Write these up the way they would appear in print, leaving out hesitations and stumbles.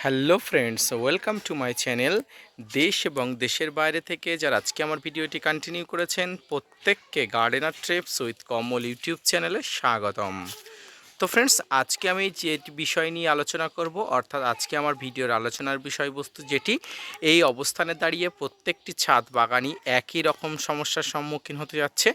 Hello friends, welcome to my channel. দেশ এবং দেশের বাইরে থেকে যারা আজকে আমার ভিডিওটি কন্টিনিউ করেছেন প্রত্যেককে gardener TRIPS with Kamal YouTube চ্যানেলে স্বাগতম। তো ফ্রেন্ডস, আজকে আমি যে বিষয় নিয়ে আলোচনা করব, অর্থাৎ আজকে আমার ভিডিওর আলোচনার বিষয়বস্তু যেটি, এই অবস্থানে দাঁড়িয়ে প্রত্যেকটি ছাদ বাগানই একই রকম সমস্যার সম্মুখীন হতে যাচ্ছে।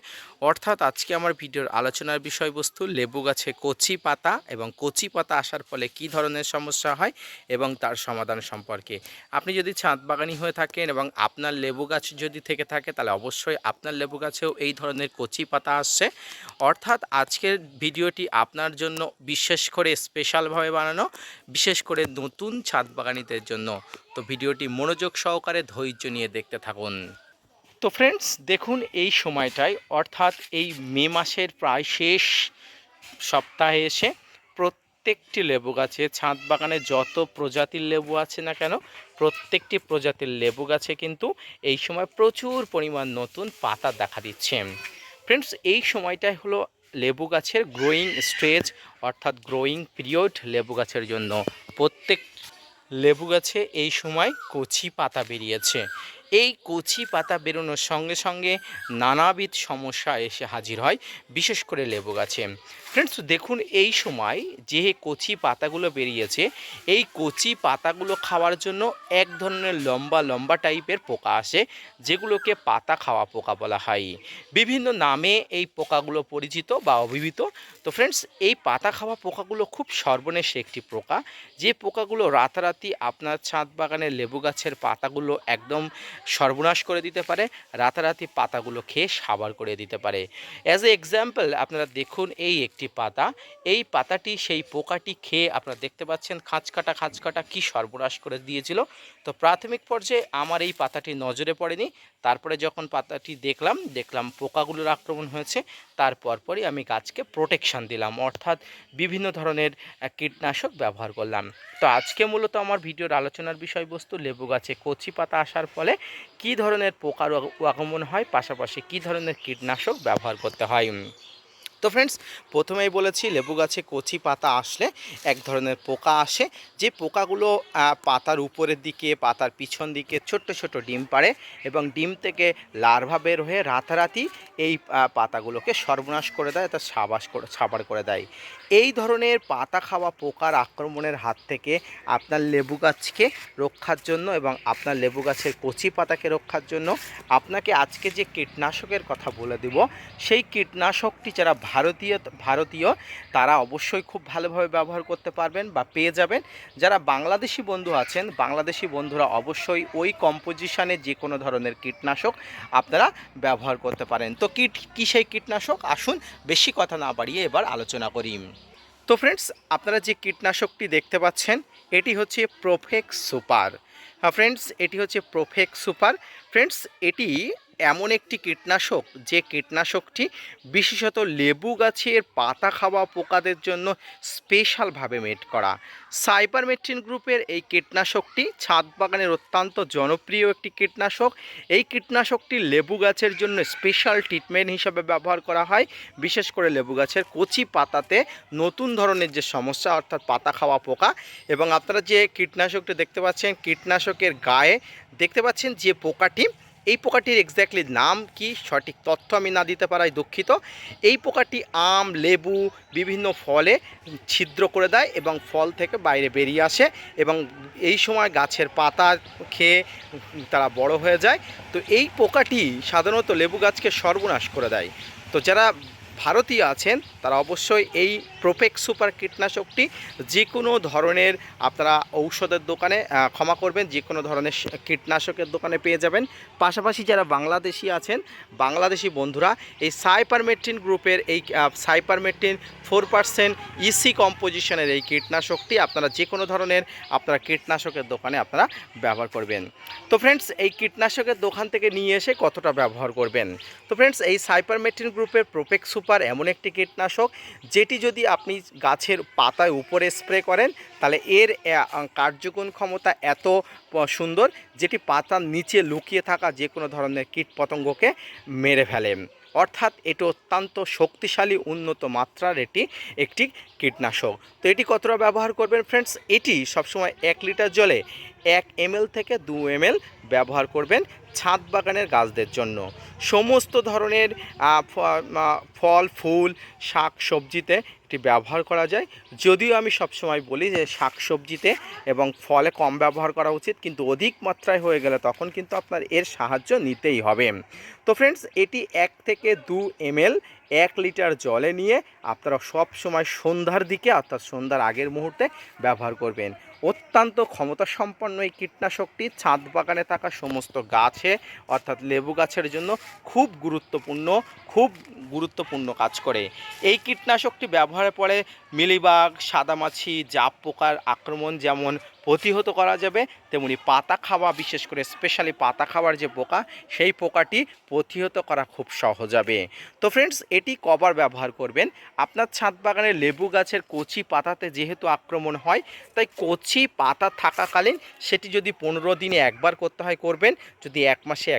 অর্থাৎ আজকে আমার ভিডিওর আলোচনার বিষয়বস্তু লেবু গাছে কচি পাতা এবং কচি পাতা আসার ফলে কী ধরনের সমস্যা হয় এবং তার সমাধান সম্পর্কে। আপনি যদি ছাদ বাগানি হয়ে থাকেন এবং আপনার লেবু গাছ যদি থেকে থাকে, তাহলে অবশ্যই আপনার লেবু গাছেও এই ধরনের কচি পাতা আসছে। অর্থাৎ আজকের ভিডিওটি আপনার জন্য বিশেষ করে স্পেশালভাবে বানানো, বিশেষ করে নতুন ছাদ বাগানিদের জন্য। তো ভিডিওটি মনোযোগ সহকারে ধৈর্য নিয়ে দেখতে থাকুন। তো ফ্রেন্ডস, দেখুন এই সময়টায়, অর্থাৎ এই মে মাসের প্রায় শেষ সপ্তাহে এসে প্রত্যেকটি লেবু গাছে, ছাদ বাগানে যত প্রজাতির লেবু আছে না কেন, প্রত্যেকটি প্রজাতির লেবু গাছে কিন্তু এই সময় প্রচুর পরিমাণ নতুন পাতা দেখা দিচ্ছে। ফ্রেন্ডস, এই সময়টাই হলো লেবু গাছের গ্রোয়িং স্টেজ, অর্থাৎ গ্রোয়িং পিরিয়ড লেবু গাছের জন্য। প্রত্যেক লেবু গাছে এই সময় কচি পাতা বেরিয়েছে। এই কচি পাতা বেরোনোর সঙ্গে সঙ্গে নানাবিধ সমস্যা এসে হাজির হয়, বিশেষ করে লেবু গাছে। ফ্রেন্ডস, দেখুন এই সময় যে কচি পাতাগুলো বেরিয়েছে, এই কচি পাতাগুলো খাওয়ার জন্য এক ধরনের লম্বা লম্বা টাইপের পোকা আসে, যেগুলোকে পাতা খাওয়া পোকা বলা হয়। বিভিন্ন নামে এই পোকাগুলো পরিচিত বা অভিহিত। তো ফ্রেন্ডস, এই পাতা খাওয়া পোকাগুলো খুব সর্বনেশে একটি পোকা, যে পোকাগুলো রাতারাতি আপনার ছাদ বাগানের লেবু গাছের পাতাগুলো একদম সর্বনাশ করে দিতে পারে, রাতারাতি পাতাগুলো খেয়ে সাবার করে দিতে পারে। অ্যাজ এ এক্সাম্পল আপনারা দেখুন এই একটি পাতা, এই পাতাটি সেই পোকাটি খেয়ে আপনারা দেখতে পাচ্ছেন খাঁচকাটা কি সর্বনাশ করে দিয়েছিল। তো প্রাথমিক পর্যায়ে আমার এই পাতাটি নজরে পড়েনি, তারপরে যখন পাতাটি দেখলাম পোকাগুলোর আক্রমণ হয়েছে, তারপরই আমি গাছকে প্রোটেকশান দিলাম, অর্থাৎ বিভিন্ন ধরনের কীটনাশক ব্যবহার করলাম। তো আজকে মূলত আমার ভিডিওর আলোচনার বিষয়বস্তু লেবু গাছে কচি পাতা আসার ফলে কী ধরনের পোকার আগমন হয়, পাশাপাশি কী ধরনের কীটনাশক ব্যবহার করতে হয়। তো ফ্রেন্ডস, প্রথমেই বলেছি লেবু গাছে কচি পাতা আসলে এক ধরনের পোকা আসে, যে পোকাগুলো পাতার উপরের দিকে, পাতার পিছন দিকে ছোট্ট ছোট্ট ডিম পাড়ে এবং ডিম থেকে লার্ভা বের হয়ে রাতারাতি এই পাতাগুলোকে সর্বনাশ করে দেয়, তা সাবার করে দেয়। এই ধরনের পাতা খাওয়া পোকার আক্রমণের হাত থেকে আপনার লেবু গাছকে রক্ষার জন্য এবং আপনার লেবু গাছের কচি পাতাকে রক্ষার জন্য আপনাকে আজকে যে কীটনাশকের কথা বলে দেব, সেই কীটনাশকটি যারা ভারতীয় তারা অবশ্যই খুব ভালোভাবে ব্যবহার করতে পারবেন বা পেয়ে যাবেন। যারা বাংলাদেশি বন্ধু আছেন, বাংলাদেশি বন্ধুরা অবশ্যই ওই কম্পোজিশনে যে কোনো ধরনের কীটনাশক আপনারা ব্যবহার করতে পারেন। তো কী সেই কীটনাশক, আসুন বেশি কথা না বাড়িয়ে এবার আলোচনা করি। তো ফ্রেন্ডস, আপনারা যে কীটনাশকটি দেখতে পাচ্ছেন, এটি হচ্ছে প্রোফেক্স সুপার। ফ্রেন্ডস, এটি হচ্ছে প্রোফেক্স সুপার। ফ্রেন্ডস, এটি এমন একটি কীটনাশক, যে কীটনাশকটি বিশেষত লেবু গাছের পাতা খাওয়া পোকাদের জন্য স্পেশালভাবে মেড করা। সাইপারমেথ্রিন গ্রুপের এই কীটনাশকটি ছাদ বাগানের অত্যন্ত জনপ্রিয় একটি কীটনাশক। এই কীটনাশকটি লেবু গাছের জন্য স্পেশাল ট্রিটমেন্ট হিসাবে ব্যবহার করা হয়, বিশেষ করে লেবু গাছের কচি পাতাতে নতুন ধরনের যে সমস্যা, অর্থাৎ পাতা খাওয়া পোকা। এবং আপনারা যে কীটনাশকটি দেখতে পাচ্ছেন, কীটনাশকের গায়ে দেখতে পাচ্ছেন যে পোকাটি, এই পোকাটির এক্স্যাক্টলি নাম কি সঠিক তথ্য আমি না দিতে পারায় দুঃখিত। এই পোকাটি আম, লেবু, বিভিন্ন ফলে ছিদ্র করে দেয় এবং ফল থেকে বাইরে বেরিয়ে আসে এবং এই সময় গাছের পাতা খেয়ে তারা বড় হয়ে যায়। তো এই পোকাটি সাধারণত লেবু গাছকে সর্বনাশ করে দেয়। তো যারা ভারতীয় আছেন তারা অবশ্যই এই প্রোফেক্স সুপার কীটনাশকটি যে কোনো ধরনের আপনারা ঔষধের দোকানে, ক্ষমা করবেন, যে কোনো ধরনের কীটনাশকের দোকানে পেয়ে যাবেন। পাশাপাশি যারা বাংলাদেশি আছেন, বাংলাদেশি বন্ধুরা এই সাইপারমেথ্রিন গ্রুপের এই সাইপারমেথ্রিন 4% ইসি কম্পোজিশনের এই কীটনাশকটি আপনারা যে কোনো ধরনের আপনারা কীটনাশকের দোকানে আপনারা ব্যবহার করবেন। তো ফ্রেন্ডস, এই কীটনাশকের দোকান থেকে নিয়ে এসে কতটা ব্যবহার করবেন। তো ফ্রেন্ডস, এই সাইপারমেথ্রিন গ্রুপের প্রোফেক্স সুপার এমন একটি কীটনাশক, যেটি যদি আপনি গাছের পাতায় উপরে স্প্রে করেন, তাহলে এর কার্যগুণ ক্ষমতা এত সুন্দর, যেটি পাতার নিচে লুকিয়ে থাকা যে কোনো ধরনের কীটপতঙ্গকে মেরে ফেলে। অর্থাৎ এটি অত্যন্ত শক্তিশালী উন্নত মাত্রার একটি কীটনাশক। তো এটি কতটা ব্যবহার করবেন ফ্রেন্ডস? এটি সবসময় 1 লিটার জলে 1 ml থেকে 2 ml ব্যবহার করবেন ছাদ বাগানের গাছদের জন্য। সমস্ত ধরনের ফল ফুল শাক সবজিতে এটি ব্যবহার করা যায়, যদিও আমি সবসময় বলি যে শাক সবজিতে এবং ফলে কম ব্যবহার করা উচিত, কিন্তু অধিক মাত্রায় হয়ে গেলে তখন কিন্তু আপনার এর সাহায্য নিতেই হবে। তো ফ্রেন্ডস, এটি 1 থেকে 2 ml 1 লিটার জলে নিয়ে আপনারা সব সময় সন্ধ্যার দিকে অর্থাৎ সন্ধ্যার আগের মুহূর্তে ব্যবহার করবেন। অত্যন্ত ক্ষমতাসম্পন্ন এই কীটনাশকটি ছাদ বাগানে থাকা সমস্ত গাছে অর্থাৎ লেবু গাছের জন্য খুব গুরুত্বপূর্ণ কাজ করে। এই কীটনাশকটি ব্যবহারের পরে মিলিবাগ, সাদামাছি, জাপ পোকার আক্রমণ যেমন প্রতিহত করা যাবে, তেমনি পাতা খাওয়া, বিশেষ করে স্পেশালি পাতা খাওয়ার যে পোকা, সেই পোকাটি প্রতিহত করা খুব সহজ হবে। তো ফ্রেন্ডস, এটি কবার ব্যবহার করবেন? আপনার ছাদ বাগানের লেবু গাছের কচি পাতাতে যেহেতু আক্রমণ হয়, তাই কচি পাতা থাকাকালীন সেটি যদি 15 দিনে একবার করতে হয় করবেন, যদি 1 মাসে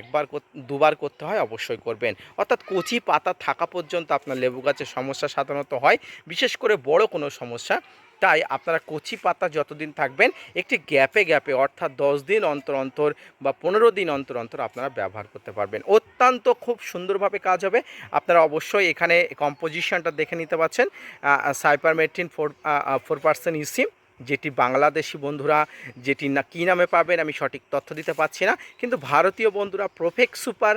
দুবার করতে হয় অবশ্যই করবেন। অর্থাৎ কচি পাতা থাকা পর্যন্ত আপনার লেবু গাছের সমস্যা সাধারণত হয়, বিশেষ করে বড় কোনো সমস্যা। তাই আপনারা কচি পাতা যতদিন থাকবেন একটি গ্যাপে অর্থাৎ 10 দিন অন্তর অন্তর বা 15 দিন অন্তর অন্তর আপনারা ব্যবহার করতে পারবেন। অত্যন্ত খুব সুন্দরভাবে কাজ হবে। আপনারা অবশ্যই এখানে কম্পোজিশনটা দেখে নিতে পারছেন। সাইপারমেথ্রিন 4% ইসি, যেটি বাংলাদেশি বন্ধুরা যেটি না কী নামে পাবেন আমি সঠিক তথ্য দিতে পারছি না, কিন্তু ভারতীয় বন্ধুরা প্রোফেক্স সুপার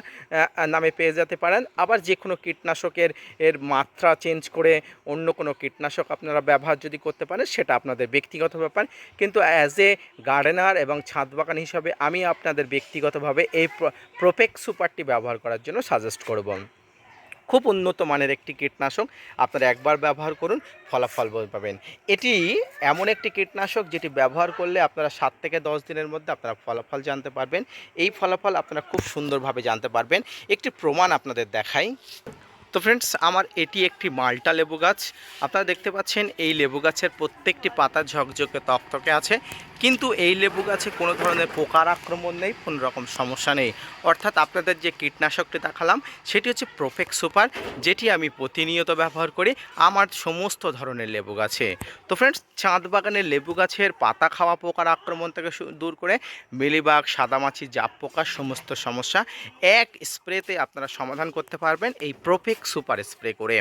নামে পেয়ে যেতে পারেন। আবার যে কোনো কীটনাশকের মাত্রা চেঞ্জ করে অন্য কোনো কীটনাশক আপনারা ব্যবহার যদি করতে পারেন সেটা আপনাদের ব্যক্তিগত ব্যাপার, কিন্তু অ্যাজ এ গার্ডেনার এবং ছাদ বাগান হিসাবে আমি আপনাদের ব্যক্তিগতভাবে এই প্রোফেক্স সুপারটি ব্যবহার করার জন্য সাজেস্ট করব। খুব উন্নত মানের একটি কীটনাশক, আপনারা একবার ব্যবহার করুন, ফলাফল পাবেন। এটি এমন একটি কীটনাশক যেটি ব্যবহার করলে আপনারা 7 থেকে 10 দিনের মধ্যে আপনারা ফলাফল জানতে পারবেন। এই ফলাফল আপনারা খুব সুন্দরভাবে জানতে পারবেন। একটি প্রমাণ আপনাদের দেখাই। তো ফ্রেন্ডস, আমার এটি একটি মাল্টা লেবু গাছ। আপনারা দেখতে পাচ্ছেন এই লেবু গাছের প্রত্যেকটি পাতা ঝকঝকে তকতকে আছে, কিন্তু এই লেবু গাছে কোনো ধরনের পোকার আক্রমণ নেই, কোনো রকম সমস্যা নেই। অর্থাৎ আপনাদের যে কীটনাশকটি দেখালাম সেটি হচ্ছে প্রোফেক্স সুপার, যেটি আমি প্রতিনিয়ত ব্যবহার করি আমার সমস্ত ধরনের লেবু গাছে। তো ফ্রেন্ডস, ছাদ বাগানের লেবু গাছের পাতা খাওয়া পোকার আক্রমণ থেকে দূর করে মিলিবাগ, সাদামাছি, জাপ পোকার সমস্ত সমস্যা এক স্প্রেতে আপনারা সমাধান করতে পারবেন এই প্রোফেক্স সুপার স্প্রে করে।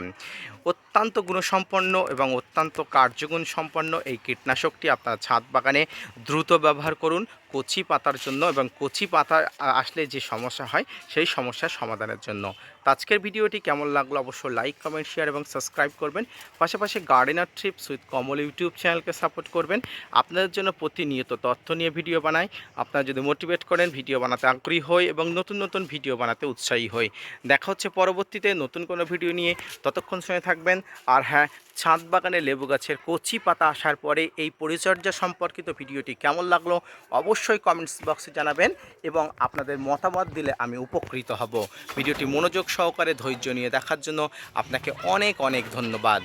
অত্যন্ত গুণসম্পন্ন এবং অত্যন্ত কার্যগুণ সম্পন্ন এই কীটনাশকটি আপনারা ছাদ বাগানে দ্রুত ব্যবহার করুন কচি পাতার জন্য, এবং কচি পাতা আসলে যে সমস্যা হয় সেই সমস্যার সমাধানের জন্য। তো আজকের ভিডিওটি কেমন লাগলো অবশ্যই লাইক, কমেন্ট, শেয়ার এবং সাবস্ক্রাইব করবেন। পাশাপাশি gardener TRIPS with Kamal YouTube চ্যানেলকে সাপোর্ট করবেন। আপনাদের জন্য প্রতিনিয়ত তথ্য নিয়ে ভিডিও বানাই। আপনারা যদি মোটিভেট করেন, ভিডিও বানাতে আগ্রহী হই এবং নতুন ভিডিও বানাতে উৎসাহী হই। দেখা হচ্ছে পরবর্তীতে নতুন কোনো ভিডিও নিয়ে, ততক্ষণ সময় থাকবেন। আর হ্যাঁ, ছাদ বাগানে লেবু গাছের কচি পাতা আসার পরে এই পরিচর্যা সম্পর্কিত ভিডিওটি কেমন লাগলো অবশ্যই কমেন্টস বক্সে জানাবেন, এবং আপনাদের মতামত দিলে আমি উপকৃত হব। ভিডিওটি মনোযোগ সহকারে ধৈর্য নিয়ে দেখার জন্য আপনাকে অনেক ধন্যবাদ।